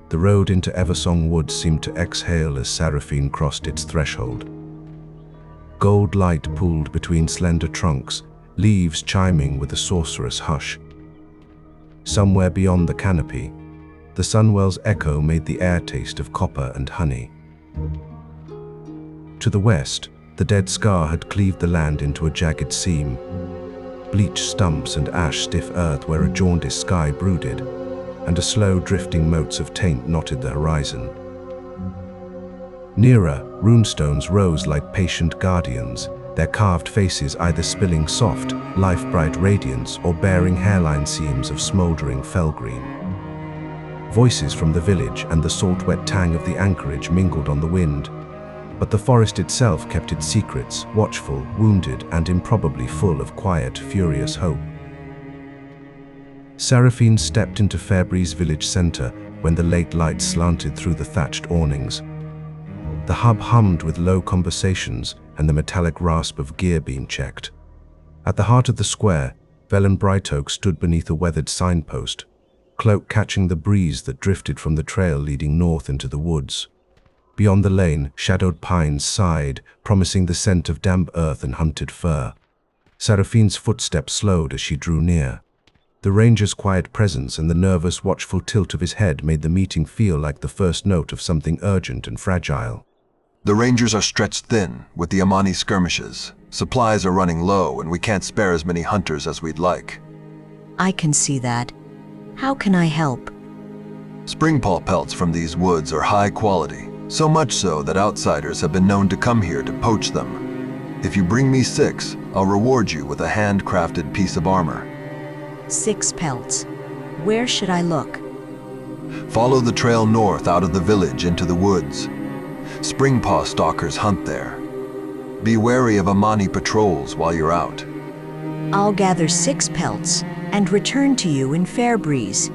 The road into Eversong Woods seemed to exhale as Sarephine crossed its threshold. Gold light pooled between slender trunks, leaves chiming with a sorcerous hush. Somewhere beyond the canopy, the Sunwell's echo made the air taste of copper and honey. To the west, the dead scar had cleaved the land into a jagged seam, bleached stumps and ash-stiff earth where a jaundiced sky brooded, and a slow drifting motes of taint knotted the horizon. Nearer, runestones rose like patient guardians, their carved faces either spilling soft, life-bright radiance or bearing hairline seams of smoldering fellgreen. Voices from the village and the salt-wet tang of the anchorage mingled on the wind, but the forest itself kept its secrets, watchful, wounded, and improbably full of quiet, furious hope. Sarephine stepped into Fairbreeze Village center when the late light slanted through the thatched awnings. The hub hummed with low conversations and the metallic rasp of gear being checked. At the heart of the square, Velan Brightoak stood beneath a weathered signpost, cloak catching the breeze that drifted from the trail leading north into the woods. Beyond the lane, shadowed pines sighed, promising the scent of damp earth and hunted fur. Sarephine's footsteps slowed as she drew near. The ranger's quiet presence and the nervous, watchful tilt of his head made the meeting feel like the first note of something urgent and fragile. The rangers are stretched thin with the Amani skirmishes. Supplies are running low and we can't spare as many hunters as we'd like. I can see that. How can I help? Springpaw pelts from these woods are high quality, so much so that outsiders have been known to come here to poach them. If you bring me 6, I'll reward you with a handcrafted piece of armor. 6 pelts. Where should I look? Follow the trail north out of the village into the woods. Springpaw stalkers hunt there. Be wary of Amani patrols while you're out. I'll gather 6 pelts and return to you in Fairbreeze.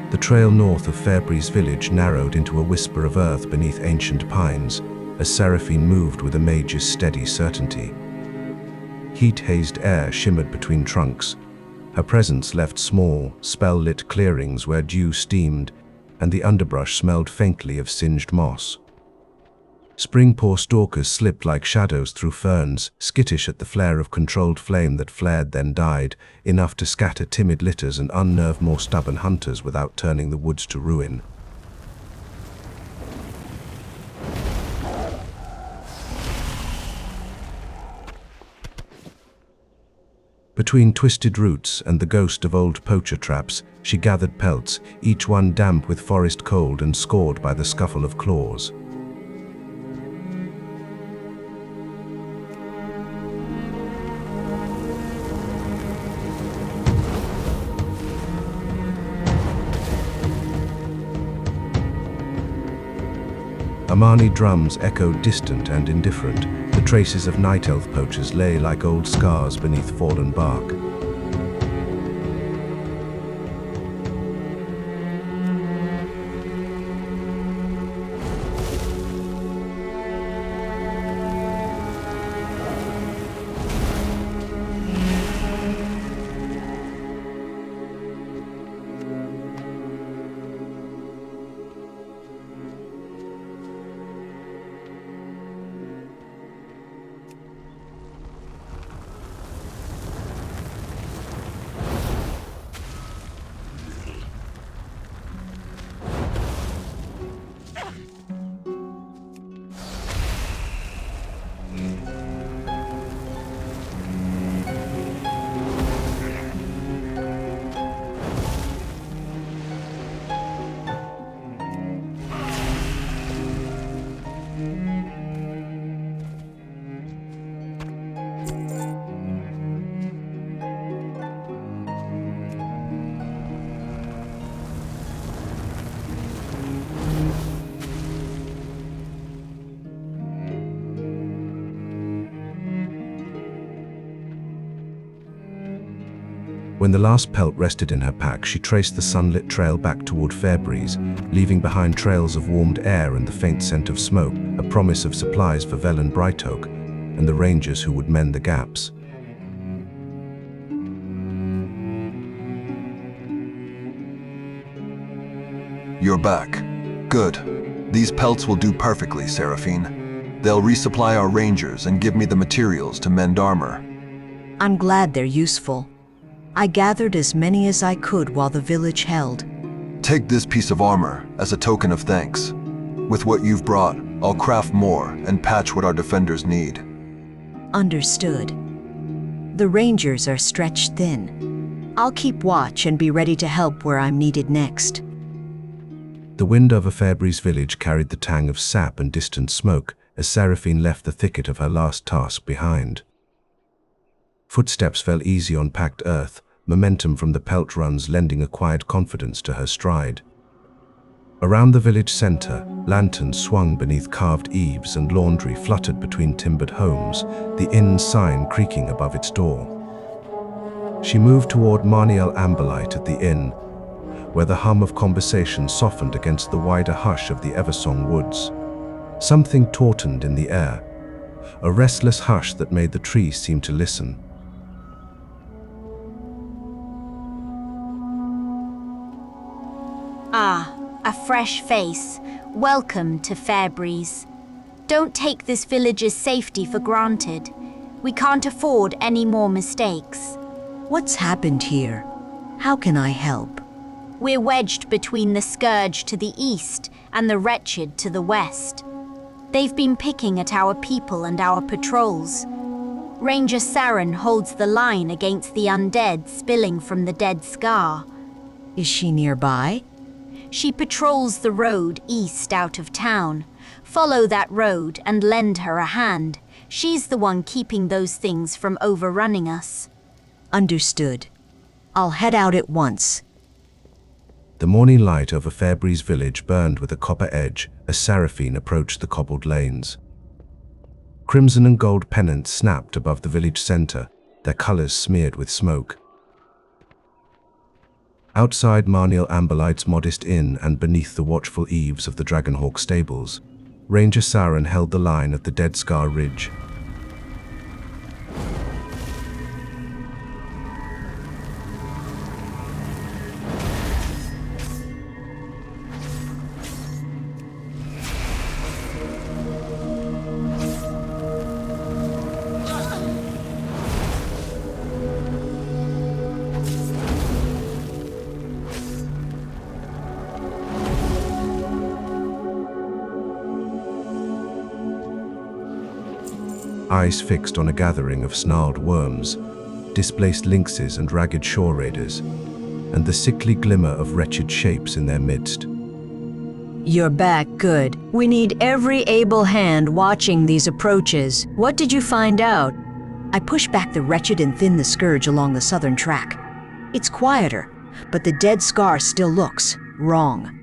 The trail north of Fairbreeze Village narrowed into a whisper of earth beneath ancient pines as Sarephine moved with a mage's steady certainty. Heat-hazed air shimmered between trunks. Her presence left small, spell-lit clearings where dew steamed and the underbrush smelled faintly of singed moss. Springpaw stalkers slipped like shadows through ferns, skittish at the flare of controlled flame that flared then died, enough to scatter timid litters and unnerve more stubborn hunters without turning the woods to ruin. Between twisted roots and the ghost of old poacher traps, she gathered pelts, each one damp with forest cold and scored by the scuffle of claws. Amani drums echoed distant and indifferent. The traces of night elf poachers lay like old scars beneath fallen bark. When the last pelt rested in her pack, she traced the sunlit trail back toward Fairbreeze, leaving behind trails of warmed air and the faint scent of smoke, a promise of supplies for Velan Brightoak and the rangers who would mend the gaps. You're back. Good. These pelts will do perfectly, Sarephine. They'll resupply our rangers and give me the materials to mend armor. I'm glad they're useful. I gathered as many as I could while the village held. Take this piece of armor as a token of thanks. With what you've brought, I'll craft more and patch what our defenders need. Understood. The rangers are stretched thin. I'll keep watch and be ready to help where I'm needed next. The wind over Fairbreeze Village carried the tang of sap and distant smoke as Sarephine left the thicket of her last task behind. Footsteps fell easy on packed earth, momentum from the pelt runs lending a quiet confidence to her stride. Around the village center, lanterns swung beneath carved eaves and laundry fluttered between timbered homes, the inn sign creaking above its door. She moved toward Marniel Amberlight at the inn, where the hum of conversation softened against the wider hush of the Eversong Woods. Something tautened in the air, a restless hush that made the trees seem to listen. Ah, a fresh face. Welcome to Fairbreeze. Don't take this village's safety for granted. We can't afford any more mistakes. What's happened here? How can I help? We're wedged between the Scourge to the east and the Wretched to the west. They've been picking at our people and our patrols. Ranger Sareyn holds the line against the undead spilling from the dead scar. Is she nearby? She patrols the road east out of town. Follow that road and lend her a hand. She's the one keeping those things from overrunning us. Understood. I'll head out at once. The morning light over Fairbreeze Village burned with a copper edge as Sarephine approached the cobbled lanes. Crimson and gold pennants snapped above the village center, their colors smeared with smoke. Outside Marniel Amberlight's modest inn and beneath the watchful eaves of the Dragonhawk stables, Ranger Sareyn held the line at the Dead Scar Ridge. Eyes fixed on a gathering of snarled worms, displaced lynxes and ragged shore raiders, and the sickly glimmer of wretched shapes in their midst. You're back, good. We need every able hand watching these approaches. What did you find out? I pushed back the Wretched and thinned the Scourge along the southern track. It's quieter, but the dead scar still looks wrong.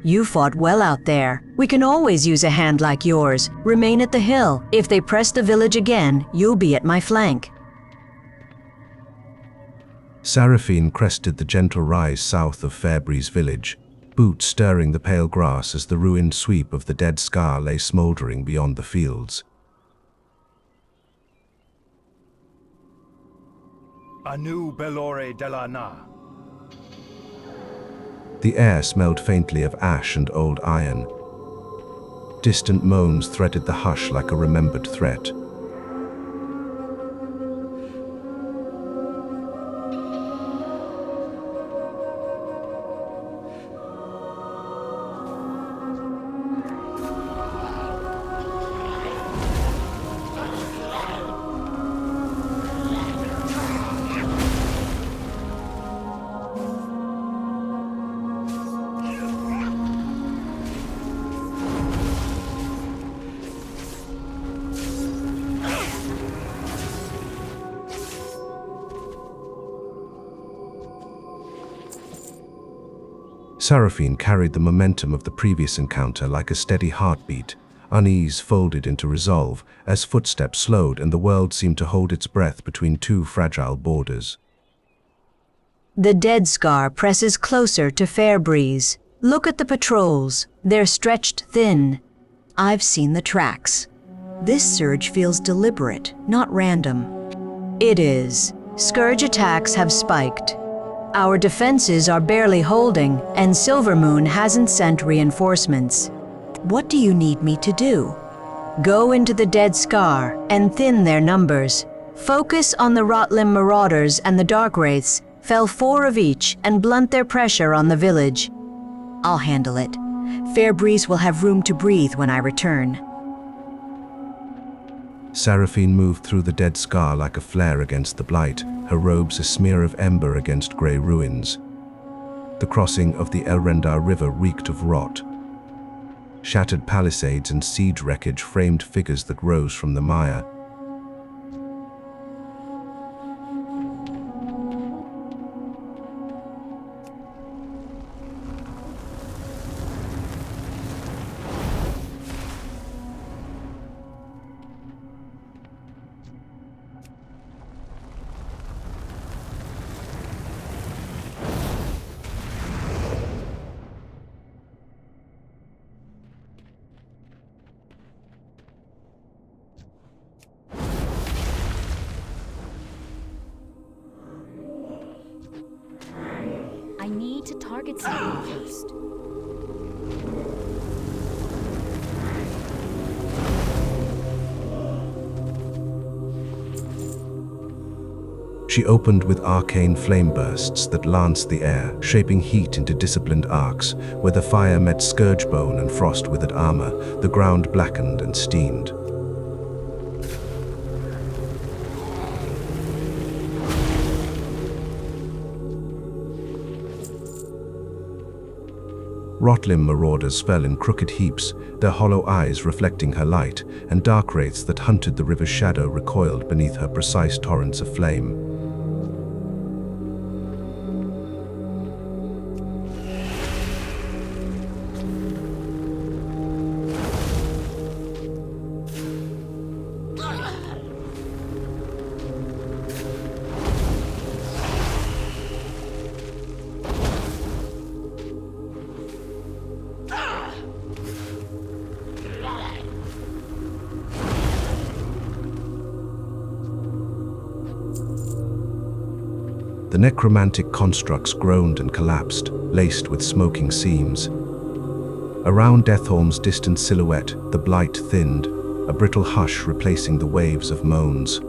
You fought well out there. We can always use a hand like yours. Remain at the hill. If they press the village again, you'll be at my flank. Sarephine crested the gentle rise south of Fairbreeze Village, boots stirring the pale grass as the ruined sweep of the dead scar lay smoldering beyond the fields. Anu Belore de la Na. The air smelled faintly of ash and old iron. Distant moans threaded the hush like a remembered threat. Sarephine carried the momentum of the previous encounter like a steady heartbeat, unease folded into resolve as footsteps slowed and the world seemed to hold its breath between two fragile borders. The dead scar presses closer to Fairbreeze. Look at the patrols. They're stretched thin. I've seen the tracks. This surge feels deliberate, not random. It is. Scourge attacks have spiked. Our defenses are barely holding, and Silvermoon hasn't sent reinforcements. What do you need me to do? Go into the Dead Scar and thin their numbers. Focus on the Rotlim Marauders and the Dark Wraiths, fell 4 of each, and blunt their pressure on the village. I'll handle it. Fairbreeze will have room to breathe when I return. Sarephine moved through the Dead Scar like a flare against the blight, her robes a smear of ember against grey ruins. The crossing of the Elrendar River reeked of rot. Shattered palisades and siege wreckage framed figures that rose from the mire. I need to target something first. She opened with arcane flame bursts that lanced the air, shaping heat into disciplined arcs. Where the fire met scourge bone and frost-withered armor, the ground blackened and steamed. Rotlim marauders fell in crooked heaps, their hollow eyes reflecting her light, and dark wraiths that hunted the river's shadow recoiled beneath her precise torrents of flame. The necromantic constructs groaned and collapsed, laced with smoking seams. Around Deathorm's distant silhouette, the blight thinned, a brittle hush replacing the waves of moans.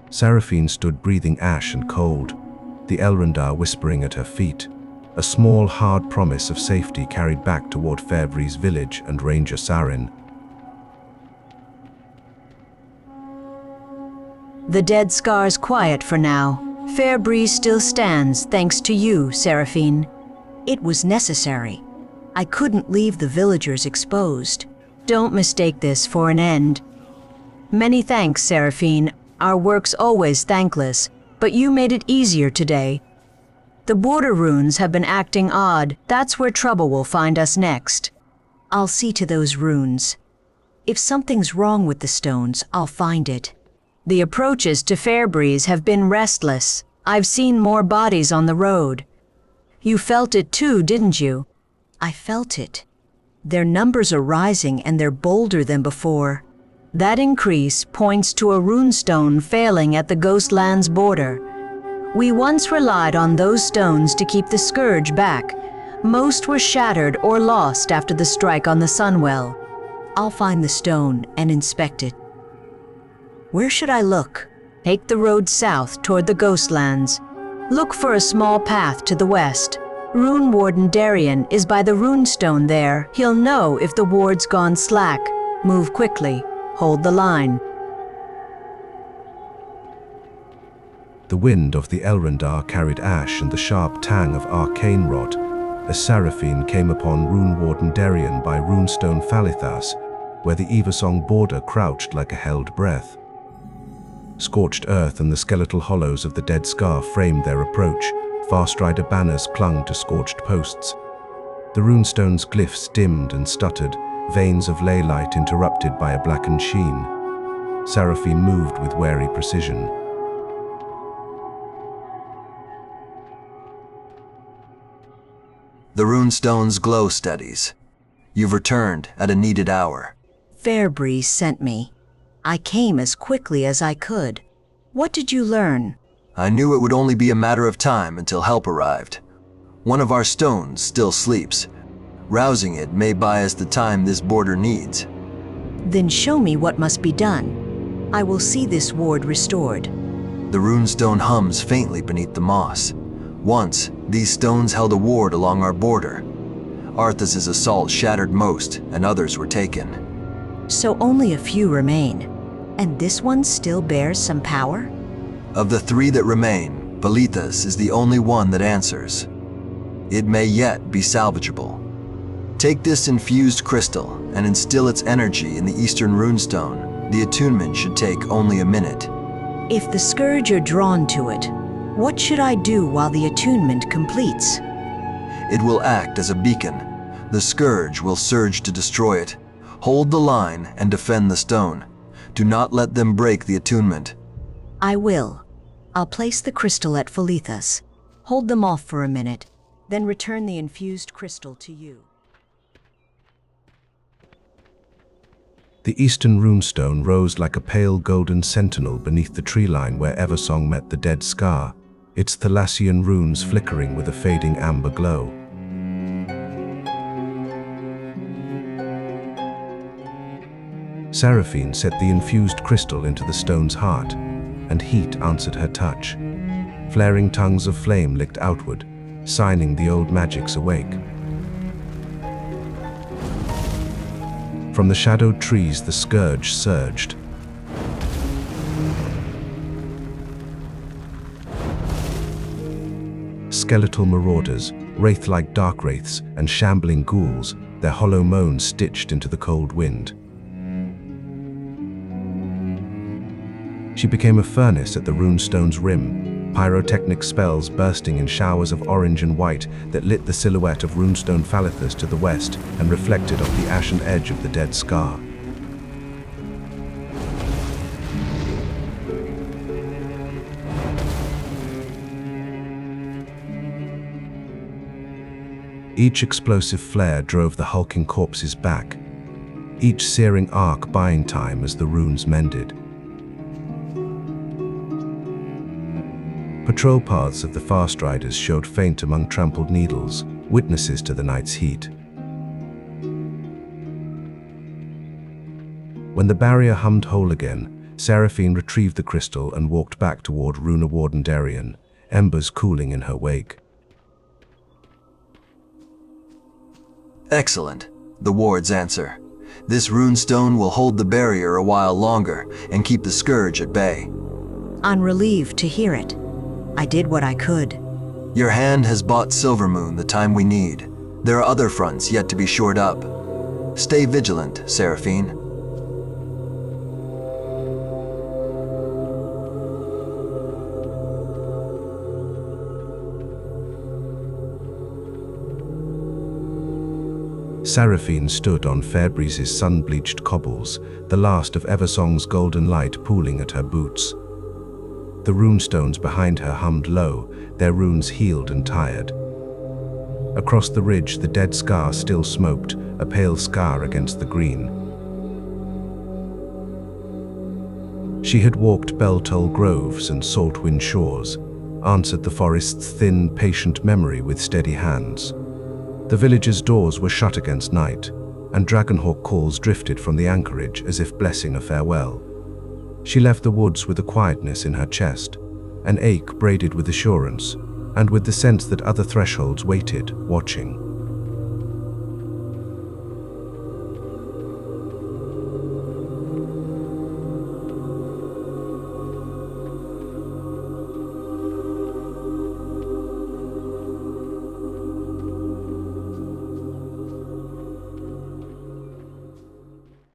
Sarephine stood breathing ash and cold, the Elrendar whispering at her feet, a small, hard promise of safety carried back toward Fairbreeze Village and Ranger Sareyn. The Dead Scar's quiet for now. Fairbreeze still stands thanks to you, Sarephine. It was necessary. I couldn't leave the villagers exposed. Don't mistake this for an end. Many thanks, Sarephine. Our work's always thankless, but you made it easier today. The border runes have been acting odd. That's where trouble will find us next. I'll see to those runes. If something's wrong with the stones, I'll find it. The approaches to Fairbreeze have been restless. I've seen more bodies on the road. You felt it too, didn't you? I felt it. Their numbers are rising and they're bolder than before. That increase points to a runestone failing at the Ghostlands border. We once relied on those stones to keep the Scourge back. Most were shattered or lost after the strike on the Sunwell. I'll find the stone and inspect it. Where should I look? Take the road south toward the Ghostlands. Look for a small path to the west. Runewarden Deryan is by the runestone there. He'll know if the ward's gone slack. Move quickly. Hold the line. The wind of the Elrendar carried ash and the sharp tang of arcane rot as Sarephine came upon Runewarden Deryan by Runestone Falithas, where the Eversong border crouched like a held breath. Scorched earth and the skeletal hollows of the dead scar framed their approach. Farstrider banners clung to scorched posts. The runestone's glyphs dimmed and stuttered, veins of ley light interrupted by a blackened sheen. Sarephine moved with wary precision. The runestone's glow steadies. You've returned at a needed hour. Fairbreeze sent me. I came as quickly as I could. What did you learn? I knew it would only be a matter of time until help arrived. One of our stones still sleeps. Rousing it may buy us the time this border needs. Then show me what must be done. I will see this ward restored. The runestone hums faintly beneath the moss. Once, these stones held a ward along our border. Arthas's assault shattered most, and others were taken. So only a few remain. And this one still bears some power? Of the three that remain, Falithas is the only one that answers. It may yet be salvageable. Take this infused crystal and instill its energy in the eastern runestone. The attunement should take only a minute. If the Scourge are drawn to it, what should I do while the attunement completes? It will act as a beacon. The Scourge will surge to destroy it. Hold the line and defend the stone. Do not let them break the attunement. I will. I'll place the crystal at Falithas. Hold them off for a minute, then return the infused crystal to you. The eastern runestone rose like a pale golden sentinel beneath the tree line where Eversong met the dead scar, its Thalassian runes flickering with a fading amber glow. Sarephine set the infused crystal into the stone's heart, and heat answered her touch. Flaring tongues of flame licked outward, signing the old magics awake. From the shadowed trees the Scourge surged. Skeletal marauders, wraith-like dark wraiths, and shambling ghouls, their hollow moans stitched into the cold wind. She became a furnace at the runestone's rim, pyrotechnic spells bursting in showers of orange and white that lit the silhouette of Runestone Falithas to the west and reflected off the ashen edge of the dead scar. Each explosive flare drove the hulking corpses back, each searing arc buying time as the runes mended. Patrol paths of the Farstriders showed faint among trampled needles, witnesses to the night's heat. When the barrier hummed whole again, Sarephine retrieved the crystal and walked back toward Runewarden Deryan, embers cooling in her wake. Excellent, the ward's answer. This runestone will hold the barrier a while longer and keep the Scourge at bay. I'm relieved to hear it. I did what I could. Your hand has bought Silvermoon the time we need. There are other fronts yet to be shored up. Stay vigilant, Sarephine. Sarephine stood on Fairbreeze's sun-bleached cobbles, the last of Eversong's golden light pooling at her boots. The runestones behind her hummed low, their runes healed and tired. Across the ridge, the dead scar still smoked, a pale scar against the green. She had walked Beltol groves and saltwind shores, answered the forest's thin, patient memory with steady hands. The village's doors were shut against night, and dragonhawk calls drifted from the anchorage as if blessing a farewell. She left the woods with a quietness in her chest, an ache braided with assurance, and with the sense that other thresholds waited, watching.